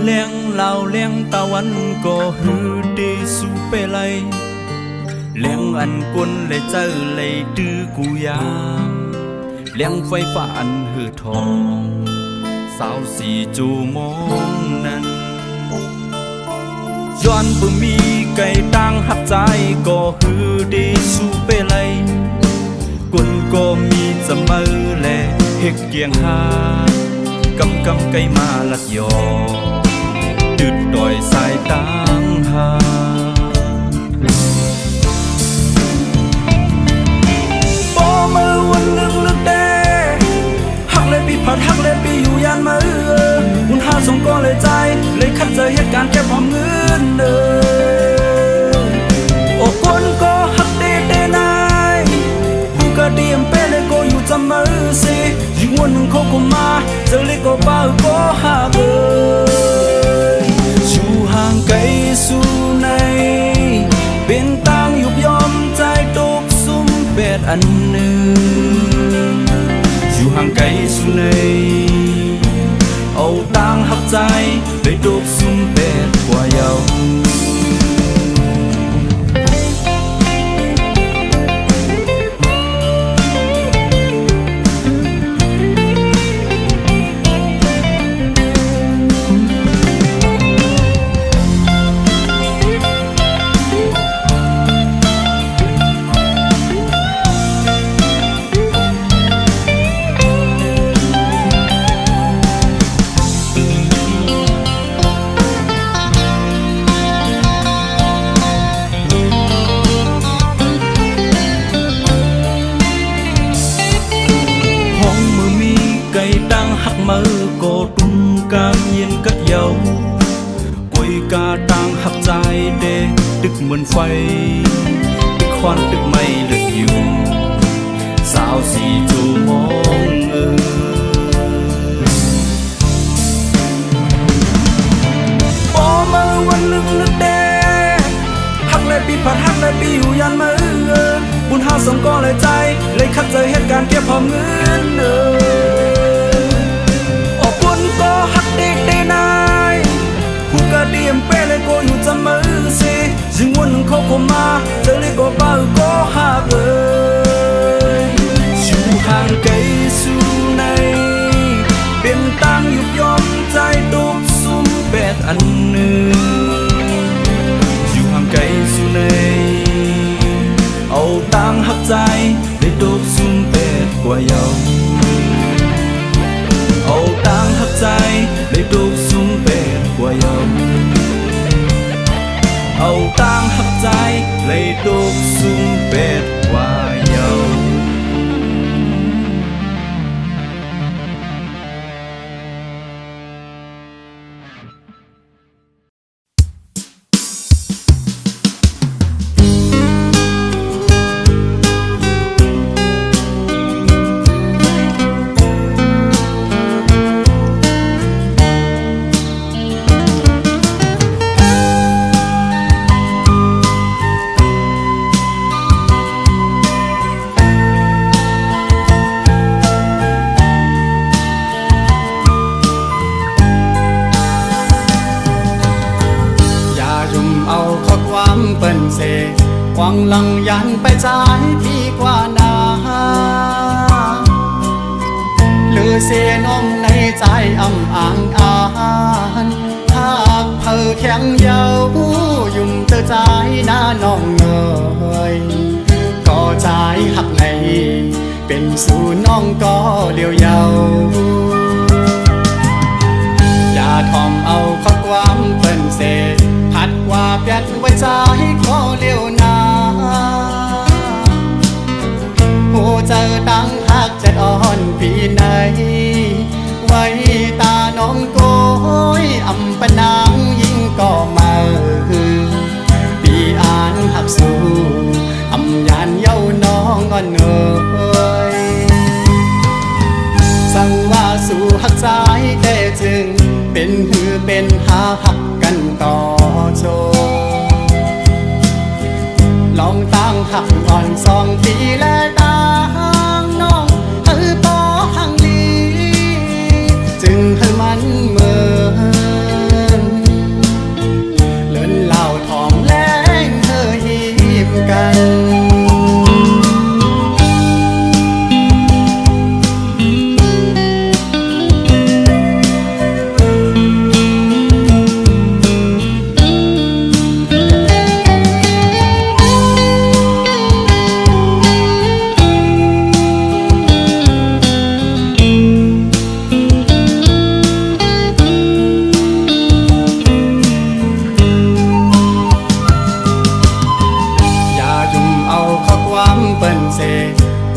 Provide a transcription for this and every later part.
เลี้ยงเหล่าเลี้ยงตะวันก็ฮือดีสูเปไลเลี้ยงอันกุนเลยเจอเลยดื้อกูยามเลี้ยงไฟฟ้าอันหือทองสาวสีจูมองนั้นย้อนบ่มีไก่ตั้งหักใจก็ฮือดีสูเปไลกุนก็มีจะมือแลเฮกเกียงหากำไก่มาลัดยอดึดดอยสายตั้งหาบ่มือวันนึงลึกแดหักเลยปีผัดหักเลยปีอยู่ยานมือหุ่นหาสองก็เลยใจเลยคัดเจอเหตุการณ์แก้ความเงินโอ้คนก็หักเด้นายผู้ก็เดียมเป้เลยก็อยู่จำมือสิยิ่งวันหนึ่งเขาก็มาเจอเลยก็บ้าก็หักชูห่างไกลสู่ในเป็นต่างยุบยอมใจตกซุ่มเบ็ดอันหนึ่งอยู่ห่างไกลสู่ในเอาต่างหักใจเลยตกซุ่มเบ็ดกว่าเยามือก็ตุ้มกางเย็นกัดเยากุยกาต่างหักใจเดตึกเหมือนไฟตึกควันตึกไม่เลือกอยู่สาวสีจูมองบ่มือวันลึกแดหักเลยปีผัดหักเลยปีอยู่ยันมือบุญหาสองก็เลยใจเลยคัดเจอเหตุการณ์เก็บความเงินก็หักเด็กได้นายผู้ก็เดียมเป้เลยก็อยู่จำมือสิยิ่งวันหนึ่งเขาก็มาเจอเลยก็บ้าก็หักอยู่ห่างไกลสู่ในเป็นต่างยุบยอมใจตกซุ่มแปดอันหนึ่งอยู่ห่างไกลสู่ในเอาต่างหักใจเลยตกซุ่มแปดกว่าเยาเอาต่างหักใจเลยตกซุ่มเป็ดกว่าเยาเอาต่างหักใจเลยตกซุ่มเป็ดกว่าเยาหวังลังยันไปใจพี่กว่านาหรือเสียน้องในใจอ่ำอ่างอ่านหากเธอแข็งเยายุ่มเธอใจหน้าน้องเอ่ยก็ใจหักในเป็นสู่น้องก็เลี้ยวเยาอย่าทอมเอาข้อความเปิ้นเสพัดว่าเปียดไว้ใจก็เลี้ยวนาผู้เจอตั้งหักจะอ่อนพี่ไหนไว้ตาน้องโกยอำปะนางยิ่งก็มาพี่อ่านหักสู้อำยานเย้าน้องอ่อนเอ่ยสั่งว่าสู่หักใจแต่จึงเป็นหือเป็นหาหักกันต่อโชลองตั้งหักอ่อน2 ปีและต่างน้องปอหังลีจึงให้มันเหมือน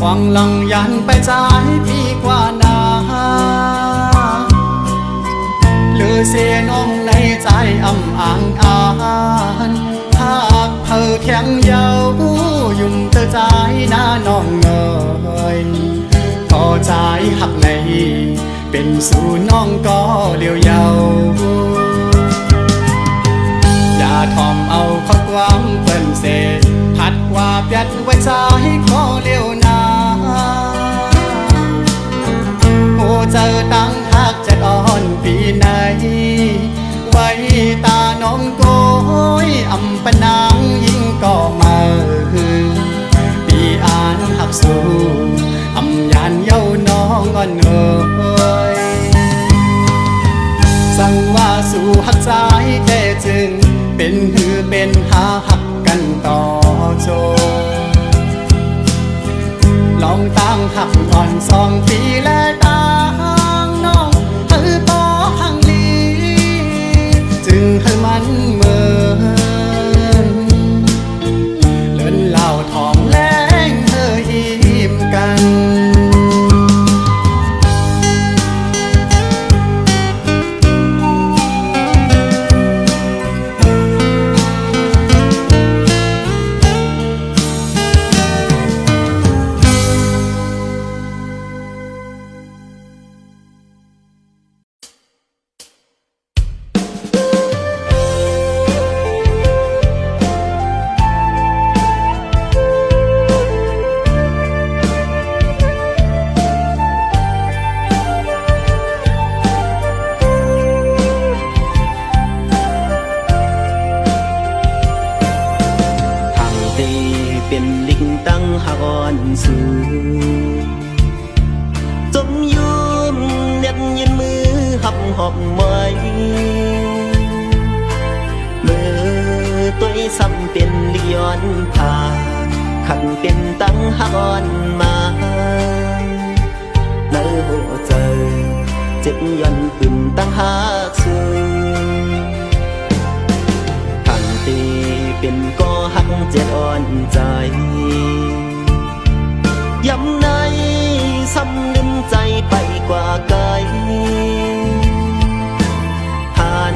หวังลังยันไปใจพี่กว่านาหรือเสียน้องในใจอ่ำอ่างอ่านหากเธอแข็งเยายุ่มเธอใจหน้าน้องเงยก็ใจหักในเป็นสู่น้องก็เลี้ยวเยาอย่าทอมเอาข้อความเปิ้นเสพัดว่าเปียดไว้ใจขอเลี้ยวนาโอ้เจอตั้งหักจะอ่อนปีไหนไว้ตาน้องโกยอำปะนางยิ่งก็มาปีอ่านหักสู้อำยานเย้าน้องอ่อนเอ่ยสั่งว่าสู่หักใจแค่จึงเป็นหือเป็นหาหักกันต่อโจลองตั้งหักอ่อน2 ปีและตั้งน้องปอหังลีจึงให้มันเหมือนเลินเหล่าทองแรงเธอหิมกันเป็นลิงตั้งหอนสูจมยุมเน็บยืนมือหับหอบไว้มือตัวซ้ำเป็นลิย้อนผ่าขันเป็นตั้งหอนมาเนื้อหัวใจเจ็บย้อนขึ้นตั้งหากสูเป็นก็หักเจ็ดอ่อนใจย้ำในซ้ำลืมใจไปกว่าไกลผ่าน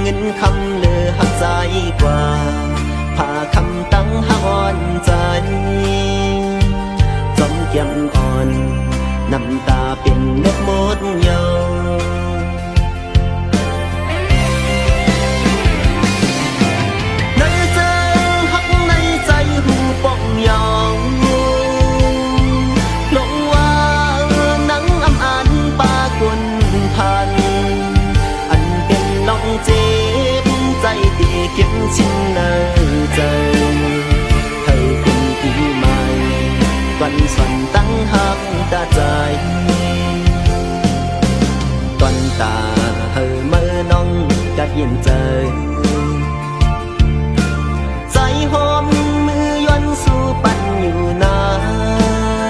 เงินคำเลือหักใจกว่าผ่าคำตั้งหักอ่อนใจจอมแก้มอ่อนน้ำตาเป็นเม็ดมดเยาเก็บชิ้นในใจให้เป็นปีใหม่วันสันตั้งหักตาใจตอนตาเฮอเมื่อน้องกัดเย็นใจใจหอมมือย้อนสู่ปั่นอยู่นา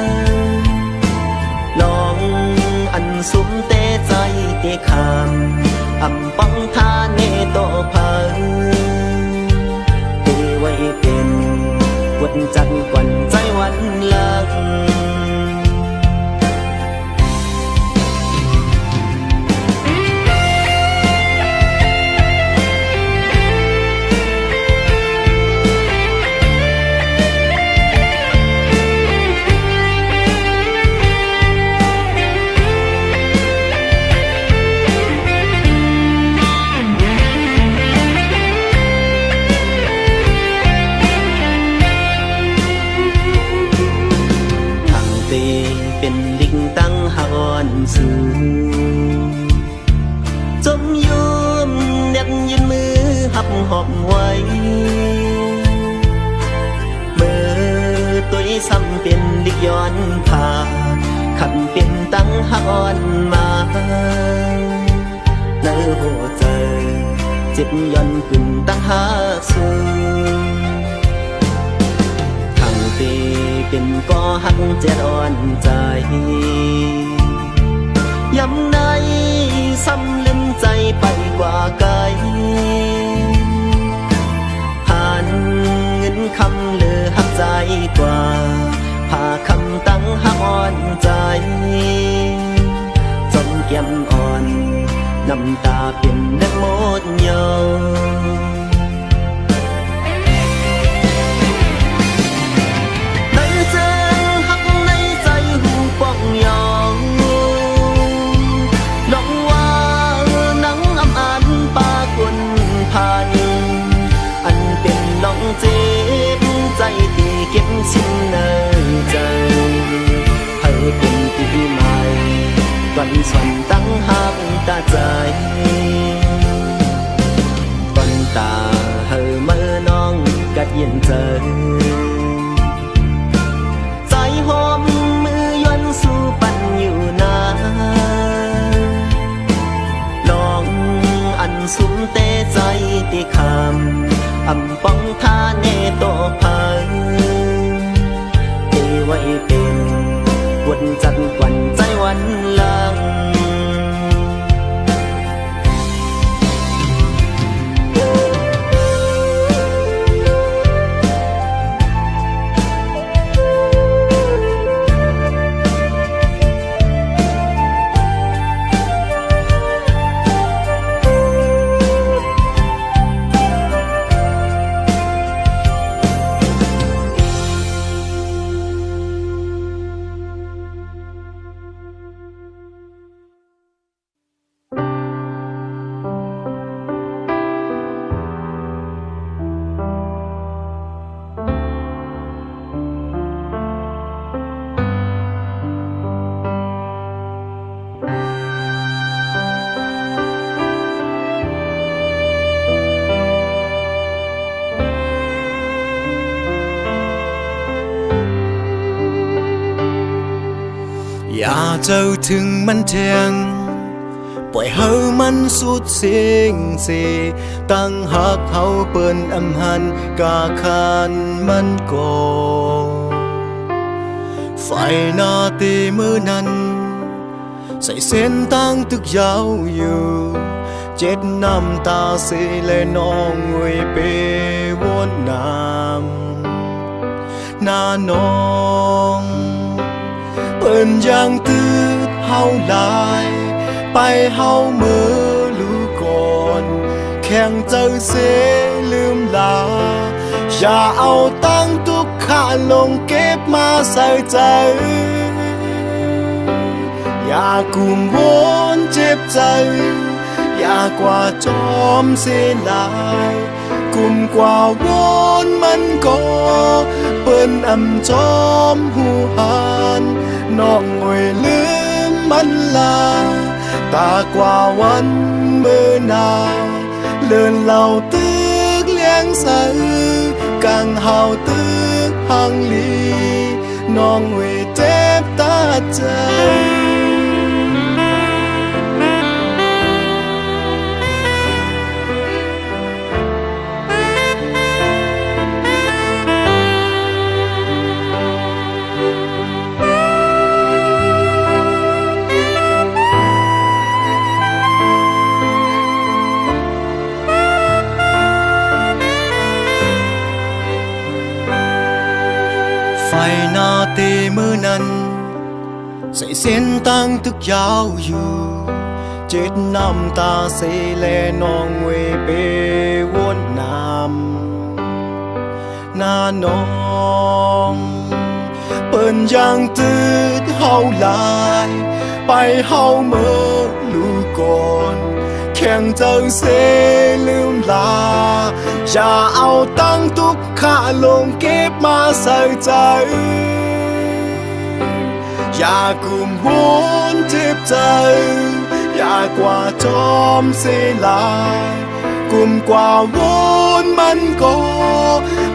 นลองอันสุ่มเตะใจเตะคำอำปังทาเนโตพังไว้เป็นวันจันทร์ก่อนใจวันลังเป็นลิงตั้งหอนสูจมยุมเน็บยืนมือหับหอบไว้เมื่อตัวซ้ำเป็นลิกย้อนผ่าขันเป็นตั้งหอนมาในหัวใจเจ็บย้อนขึ้นตั้งหาสูเป็นก็หักเจ็ดอ่อนใจย้ำในซ้ำลืมใจไปกว่าไกลผ่านเงินคำเลือหักใจกว่าผ่าคำตั้ง น้ำตาเป็นนักหมดยอในเจ้าหักในใจหูป้องยองน้องว่านังอำอันปากลพันอันเป็นน้องเจ็บใจตีเก็บชิ้นในใจให้เป็นปีใหม่วันฉันตั้งหักตาใจวันตาเฮอเมื่อน้องกัดเย็นเจอใจหอมมือยวนสู่ปันอยู่นาลองอันสุมเตใจตีคำอำป้องท่าเนโตพังเอไว้เป็นวันจันทร์กวันใจวันลังอย่าเจ้าถึงมันเทียงปล่อยเฮามันสุดเสียงสิตั้งหักเฮาเปิ้นอำหันกาคานมันก่อไฟหน้าตีมือนั้นใส่เส้นตั้งตึกยาวอยู่เจ็ดน้ำตาสีและน้องงวยเปวนน้ำหน้าน้องเปิ้นยังตืดเฮาหลายไปเฮาเมื่อรู้ก่อนแข่งเจ้าเสลืมลาอย่าเอาตั้งทุกข้าลงเก็บมาใส่ใจอย่ากุมวนเจ็บใจอย่ากว่าจอมเสียลายกุมกว่าวนมันก็เปิ้นอำจอมหูหันน้องงวยลืมมันลาตากว่าวันเมื่อนาเลื่อนเหล่าตึกเลี้ยงใสกังเฮาตึกหังลีน้องงวยเจ็บตาใจไฟหน้าตีมือนั้นใส่เส้นตั้งตึกยาวอยู่เจ็ดน้ำตาเสแลน้องเวเปวนน้ำหน้าน้องเปิ้นยังตืดเฮาหลายไปเฮาเมื่อรู้ก่อนแข่งเจ้าเสลืมลาอย่าเอาตั้งทุกข้าลงเก็บมาใส่ใจอย่ากุมวนเจ็บใจอย่ากว่าจอมเสียลายกุมกว่าวนมันก็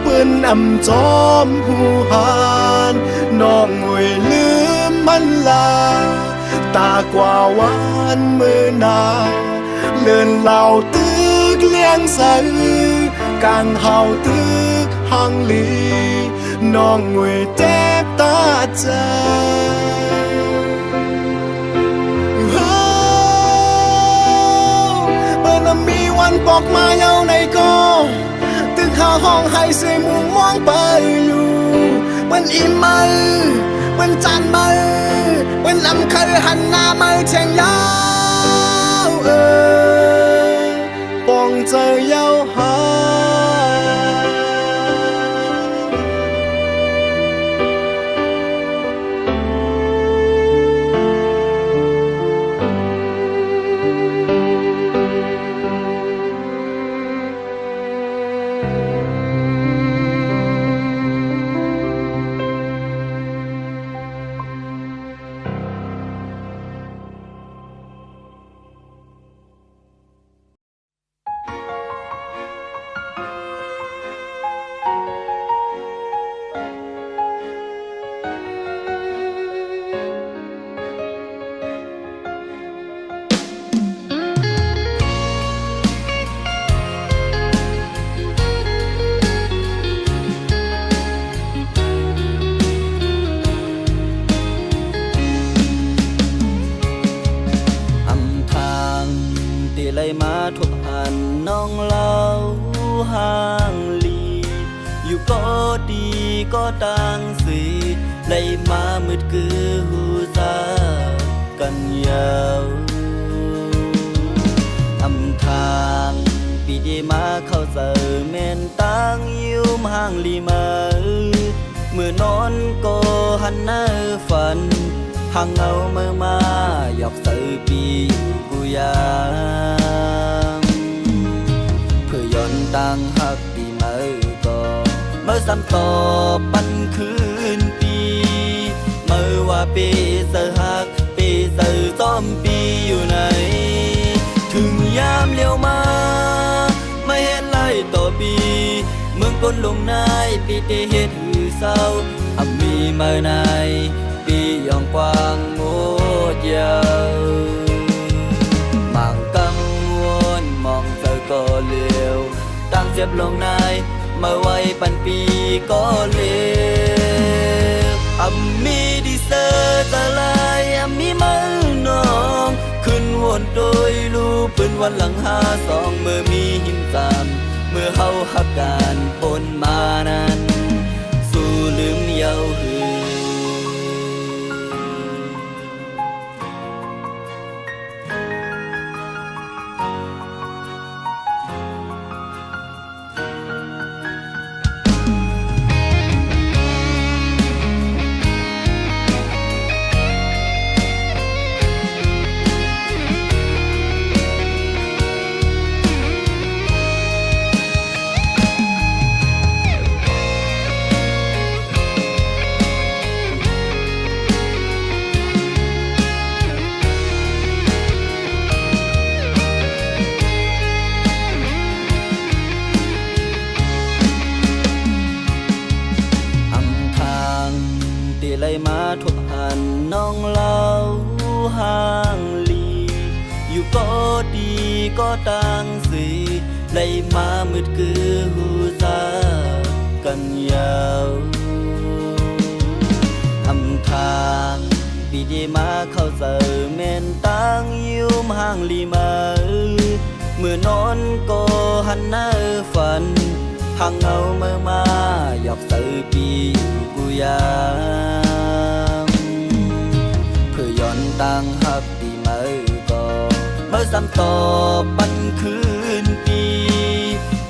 เปิ้นอำจอมหูหันน้องงวยลืมมันลาตากว่าวันเมื่อนาเลื่อนเหล่าตึกเลี้ยงใสกังเฮาตึกหังลีน้องงวยเจ็บตาใจเปิ้นมีวันปอกมาเยาในก็ตึกหาห้องให้เสมุมมองไปอยู่เปิ้นอิ่มมือเปิ้นจานมือเปิ้นลำเคยหันหน้ามือแทงยาว ปองเจอเย้าหาอำทางตีไหลมาทบหันน้องเล่าห่างลีอยู่ก็ดีก็ต่างสิไหลมามืดคือหูซากันยาวอำทางปีเดมาเข้าเจอแม่นต่างยิ้มห่างลีมาเมื่อนอนก็หันหน้าฝันห่างเงาเมื่อมาหยอกเสือปีอยู่กูยามเพื่อย้อนตั้งหักดีเมื่อก็เมื่อซ้ำต่อปันคืนปีเมื่อว่าปีเสือหักปีเสือซ้อมปีอยู่ไหนถึงยามเลี้ยวมาไม่เห็นไล่ต่อปีเมืองก้นลงนายปีเตเฮ็ดหือเศร้าอับมีเมื่อไหนปียองกว้างโมดยาวบางกังวลมองเธอก็เลี้ยวตั้งเจ็บลงนายเมื่อไว้ปันปีก็เลี้ยวอับมีดีเซอร์ตะลายอับมีมือน้องขึ้นวนโดยลูปืนวันหลัง52เมื่อมีหิมตามเมื่อเฮาหักการปนมานั้นสู้ลืมเยาหือไหลมาทบหันน้องเล่าห่างลีอยู่ก็ดีก็ต่างสิไหลมามืดคือหูซากันยาวอำทางปีเดมาเข้าเจอแม่นต่างยิ้มห่างลีมาเมื่อนอนก็หันหน้าฝันห่างเงาเมื่อมาหยอกเสือปีอยู่กูยามเพื่อย้อนตั้งหักดีเมื่อก็เมื่อซ้ำต่อปันคืนปี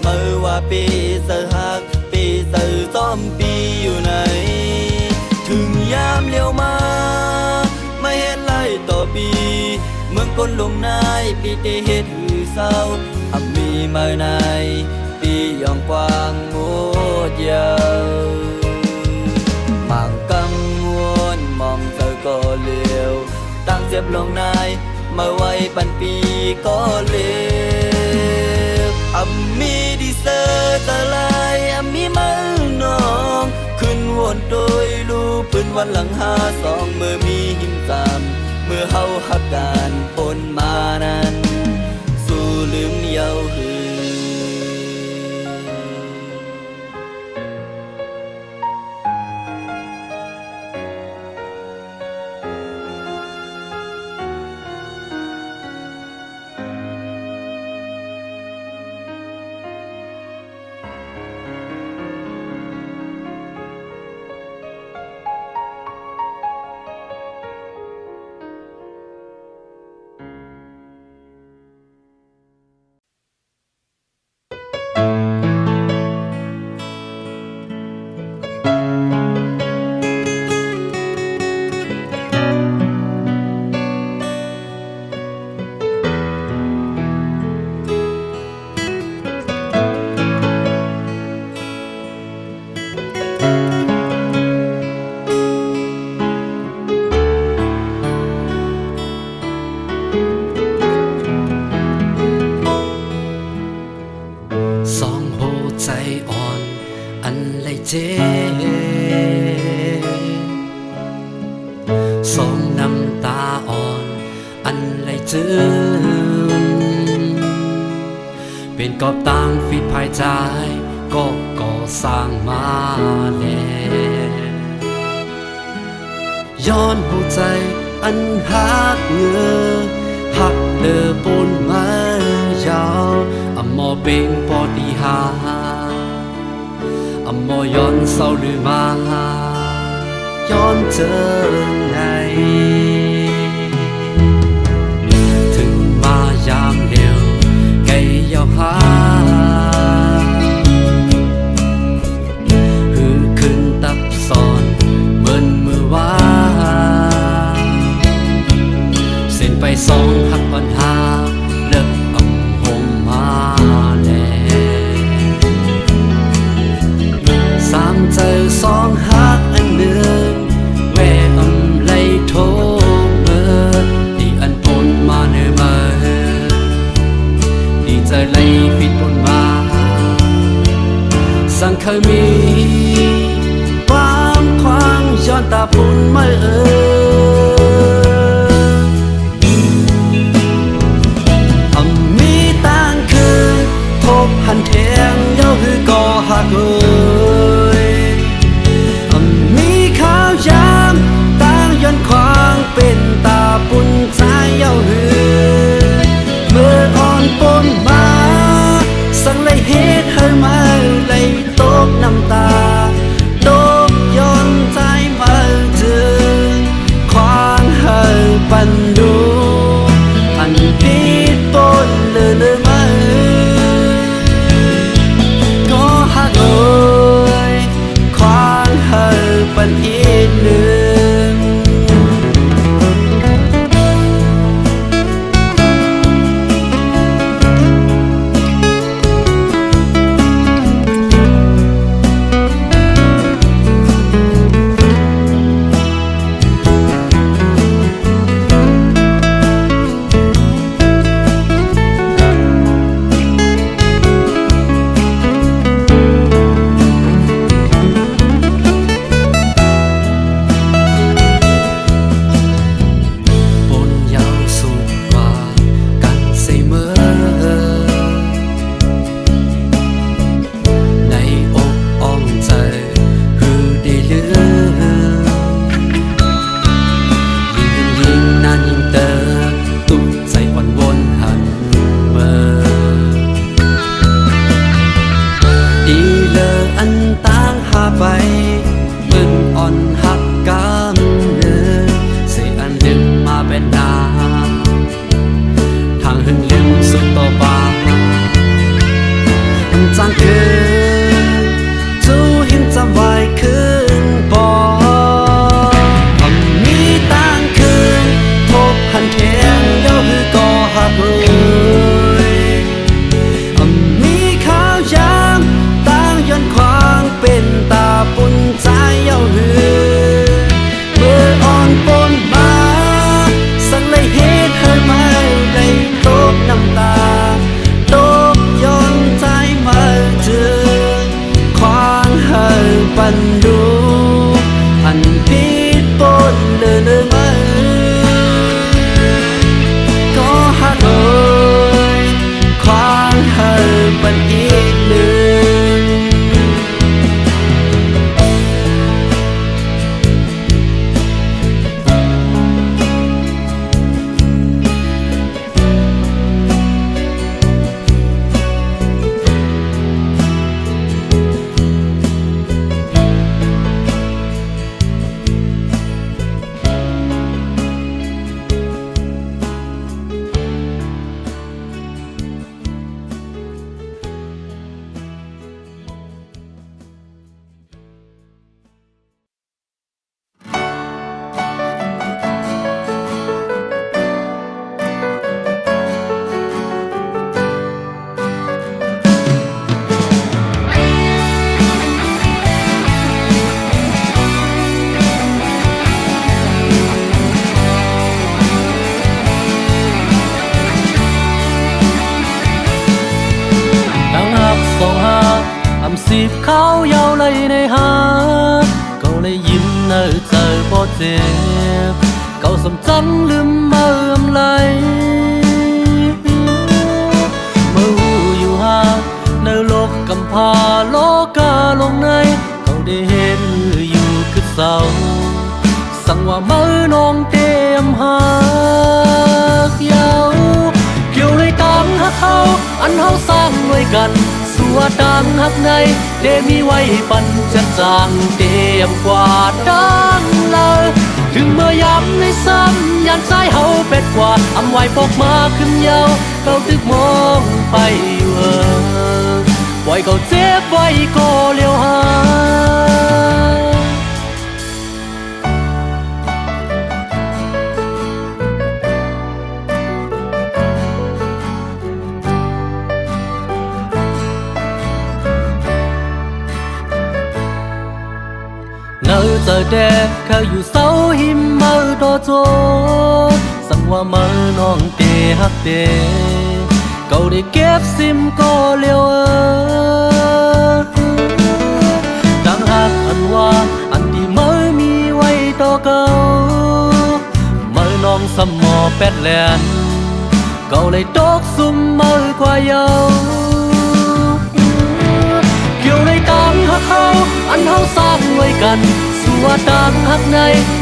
เมื่อว่าปีเสือหักปีเสือซ้อมปีอยู่ไหนถึงยามเลี้ยวมาไม่เห็นไล่ต่อปีเมืองก้นลงนายปีเตเฮ็ดหือเศร้าอับมีเมื่อไหนปียองกว้างโมดยาวบางกังวลมองเธอก็เลี้ยวตั้งเจ็บลงนายเมื่อไว้ปันปีก็เลี้ยวอับมีดีเซอร์ตะลายอับมีมือน้องขึ้นวนโดยลูปืนวันหลัง52เมื่อมีหิมตามเมื่อเฮาหักการปนมานั้นสู้ลืมเยาหือ สองหัวใจอ่อนอันเลยเจ็บสองน้ำตาอ่อนอันเลยจืมเป็นกอบต่างฝีภายใจก็ก่อสร้างมาแล้วย้อนหัวใจอันหักเงือหักเลือปนมายาวอำมอเป็นปอดีหาอำมอย้อนเศร้าหรือมาย้อนเจอไงถึงมายามเดียวไกลยาวหาหือขึ้นตับซ้อนเหมือนมือว่าเส้นไปสองหักปัญหาเลิกอำหมมาแล้วสามเจอสองหักอันหนึ่งแวอำไลโทเมื่อที่อันปนมาเนื้อมาที่เจอไลฟิดปนมาสังเคยมีความควางย้อนตาปุ่นไม่มีต่างคืนทบหันเทียงเย้าคือก่อหักมีข้าวยามต่างย้อนควางเป็นตาปุ่นใจเย้าหือเมื่ออ่อนปนมาสั่งเลยเหตุให้มาเลยตกน้ำตาตกย้อนใจมาถึงควางให้ปันดูอันผิดปนเลยมาก็หักเลยควางให้ปันอีกหนึ่งไปมึนอ่อนหักกำเนิดเสียอันดึงมาเป็นนาทางหึงลืมสุดต่อบาอันจางคืนจูหินจำไว้คืนบอมีต่างคืนพบหันเทียงเย้าคือก่อหักมีข้าวยามต่างย้อนควางเป็นตาปุ่น สิบเขายาวเลยในหาก็เลยยิ้มเนอเจอบ่เจ็บเขาสมจังลืมเมื่อไหลเมื่อหูอยู่ห่างในโลกกำพร้าโลกาลงในเขาได้เห็นอยู่คือเศร้าสั่งว่าเมื่อน้องเตรียมหากยาวเกี่ยวเลยตามหักเขาอันเขาสร้างด้วยกันสัวต่างหักในเดมีไว้ปันจะจางเตรียมกว่าดังเลยถึงเมื่อยามในซ้ำยันใจเขาเป็ดกว่าอำไว้ปกมาขึ้นยาวเขาตึกมองไปเวอปล่อยเขาเจ็บไว้ก็เลี้ยวหาเนอเจอแดดเขาอยู่เสาหิมเมื่อโดโจสั่งว่าเมื่อน้องเตฮักเตเขาได้เก็บซิมก็เลี้ยวดังหักอันว่าอันที่เมื่อมีไว้ต่อเก่าเมื่อน้องสมอแปดแลนเขาเลยตกซุ่มเมื่อกว่าเยาเกี่ยวในตามหักเขาอันเขาสร้างไว้กันสัวต่างหักใน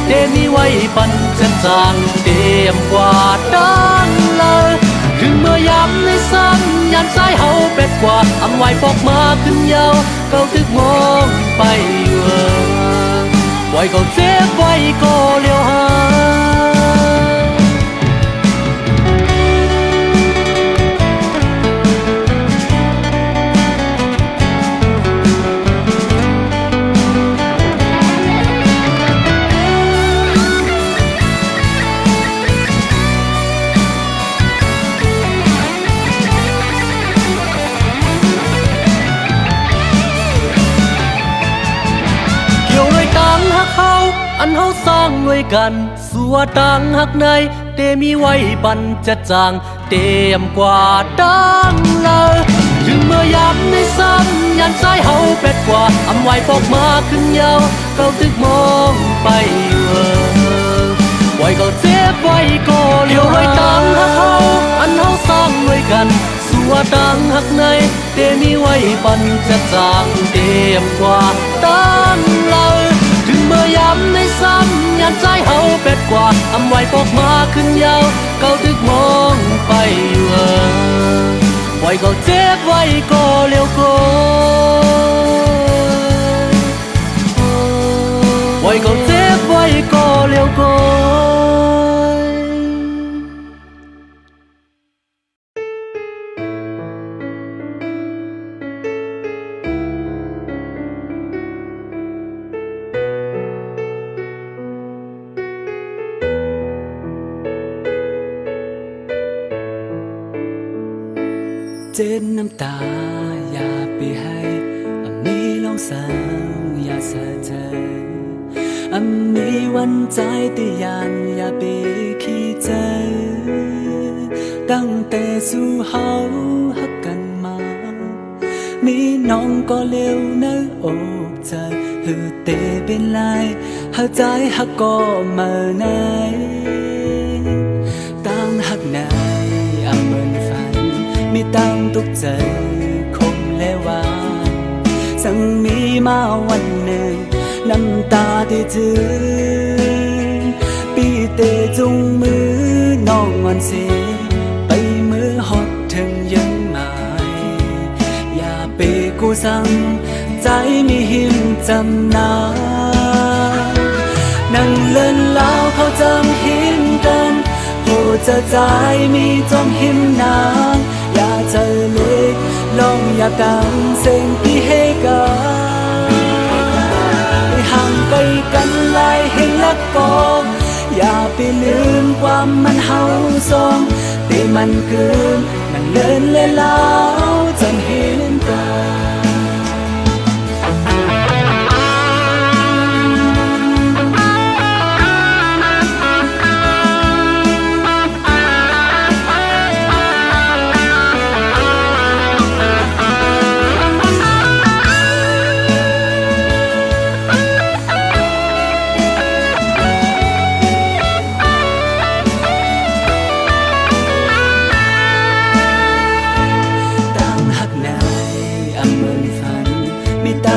เดมีไว้ปันจะจางเตรียมกว่าดังเลยถึงเมื่อยามในซ้ำยันใจเขาเป็ดกว่าอำไว้ปอกมาขึ้นยาวเขาตึกมองไปเวอปล่อยเขาเจ็บไว้ก็เลี้ยวหาอันเฮาสร้างด้วยกันสัวต่างหักในเตมีไว้ปันจะจางเตรียมกว่าดังเลยถึงเมื่อยามในซ้ำยันใจเฮาเป็ดกว่าอำไว้ปอกมาขึ้นยาวเขาตึกมองไปเวอไว้ก็เจ็บไว้ก็เลี้ยวไว้ต่างหักเฮาอันเฮาสร้างด้วยกันสัวต่างหักในเตมีไว้ปันจะจางเตรียมกว่าดังเลยถึงเมื่อยามในซ้ำยันใจเฮาเป็ดกว่าอำไว้ปอกมาขึ้นยาวเขาตึกมองไปเวอไว้ก็เจ็บไว้ก็เลี้ยวก็ไว้ก็เจ็บไว้ก็เลี้ยวก็เจ็บน้ำตาอย่าไปให้มีลองสาวอย่าเสียใจมีวันใจที่ยันอย่าไปขี้ใจตั้งแต่สู่เฮาฮักกันมามีน้องก็เร็วนะอกใจหือเตเป็นลายหักใจฮักก็มาไหนตั้งฮักไหนเหมือนฝันมีตั้งทุกใจคมและหวานสั่งมีมาวันหนึ่งน้ำตาที่ถึงปีเตจงมือน้องอ่อนเสียไปมือหดถึงยังหมายอย่าไปกูสั่งใจมีหิมจำนานั่งเล่นแล้วเขาจำหิมกันผู้จะใจมีจอมหิมนางอย่าเจอเล็กลองอย่ากังเสียงที่ให้กันไปห่างไกลกันหลายแห่งละกองอย่าไปลืมความมันเฮาสองที่มันคือนั่งเล่นเล่นแล้วจำเห็นกัน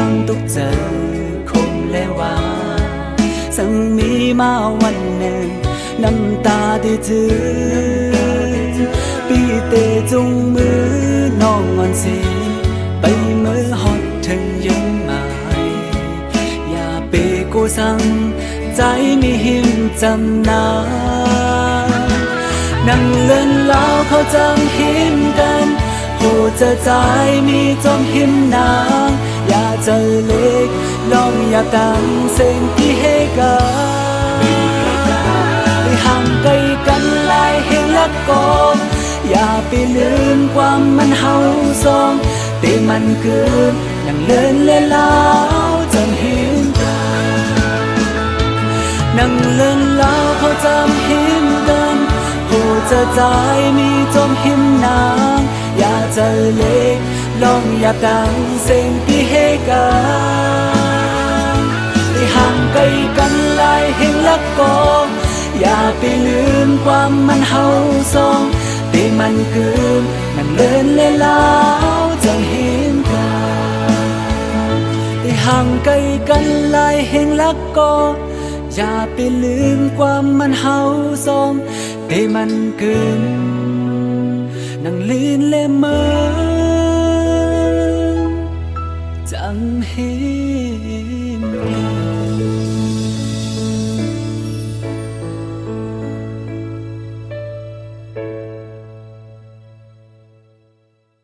ตั้งตุกเจอคงและว่าสังมีมาวันหนึ่งน้ำตาได้จือปีเตจุงมือน้องอ่อนสีไปมือฮอดถึงยังหมายอย่าเปกูสั่งใจมีหิมจำนานั่งเล่นแล้วเขาจังหิมกันผู้จะใจมีจอมหิมนางอย่าเจอเล็กลองอย่าตั้งเส้นที่ให้กันได้ห่างไกลกันหลายแห่งละกองอย่าไปลืมความมันเฮาสองแต่มันเกินยังเลินเล่นแล้วจนหิมกันนั่งเล่นแล้วเขาจำหิมกันผู้จะใจมีจอมหิมนางอย่าเจอเล็กลองอย่าตั้งเส้นที่ให้กันได้ห่างไกลกันหลายแห่งละกองอย่าไปลืมความมันเฮาสองแต่มันเกินมันเลินเล่นแล้วจังเห็นกันได้ห่างไกลกันหลายแห่งละกองอย่าไปลืมความมันเฮาสองแต่มันเกินนั่งลื่นและเมื่อ